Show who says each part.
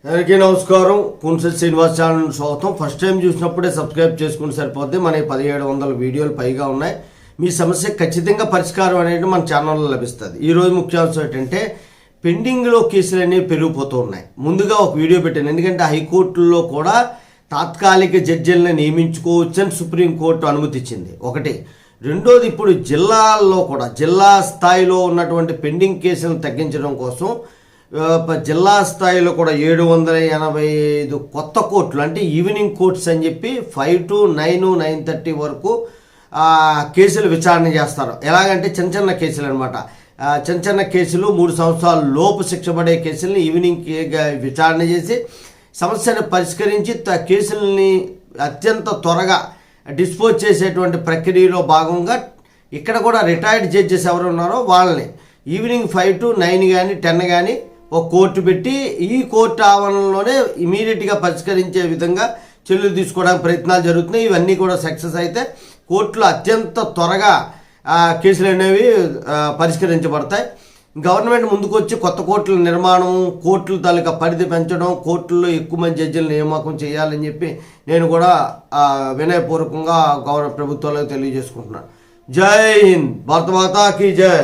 Speaker 1: అందరికీ నమస్కారం. కున్సల్ శ్రీనివాస్ ఛానల్ స్వాగతం. ఫస్ట్ టైం చూసినప్పుడే సబ్స్క్రైబ్ చేసుకుని సరిపోద్ది. మన 1700 వీడియోలు పైగా ఉన్నాయి. మీ సమస్య ఖచ్చితంగా పరిష్కారం అనేది మన ఛానల్లో లభిస్తుంది. ఈరోజు ముఖ్యాంశం ఏంటంటే పెండింగ్లో కేసులు అనేవి పెరిగిపోతూ ఉన్నాయి. ముందుగా ఒక వీడియో పెట్టాను, ఎందుకంటే హైకోర్టుల్లో కూడా తాత్కాలిక జడ్జిలను నియమించుకోవచ్చని సుప్రీంకోర్టు అనుమతి ఇచ్చింది. ఒకటి. రెండోది, ఇప్పుడు జిల్లాల్లో కూడా జిల్లా స్థాయిలో ఉన్నటువంటి పెండింగ్ కేసులను తగ్గించడం కోసం జిల్లా స్థాయిలో కూడా 785 కొత్త కోర్టులు, అంటే ఈవినింగ్ కోర్ట్స్ అని చెప్పి 5 to 9, 9:30 వరకు కేసులు విచారణ చేస్తారు. ఎలాగంటే చిన్న చిన్న కేసులు అనమాట. చిన్న కేసులు 3 సంవత్సరాల లోపు శిక్ష పడే కేసుల్ని ఈవినింగ్ విచారణ చేసి సమస్యను పరిష్కరించి కేసుల్ని అత్యంత త్వరగా డిస్పోజ్ చేసేటువంటి ప్రక్రియలో భాగంగా ఇక్కడ కూడా రిటైర్డ్ జడ్జెస్ ఎవరు ఉన్నారో వాళ్ళని ఈవినింగ్ 5 to 9 కానీ 10 కానీ ఒక కోర్టు పెట్టి ఈ కోర్టు ఆవరణలోనే ఇమీడియట్గా పరిష్కరించే విధంగా చర్యలు తీసుకోవడానికి ప్రయత్నాలు జరుగుతున్నాయి. ఇవన్నీ కూడా సక్సెస్ అయితే కోర్టులు అత్యంత త్వరగా కేసులు అనేవి పరిష్కరించబడతాయి. గవర్నమెంట్ ముందుకు వచ్చి కొత్త కోర్టుల నిర్మాణం, కోర్టుల తాలూకా పరిధి పెంచడం, కోర్టుల్లో ఎక్కువ మంది జడ్జిలు నియామకం చేయాలని చెప్పి నేను కూడా వినయపూర్వకంగా ప్రభుత్వాలకు తెలియజేసుకుంటున్నాను. జై హింద్, భారత మాతా కీ జై.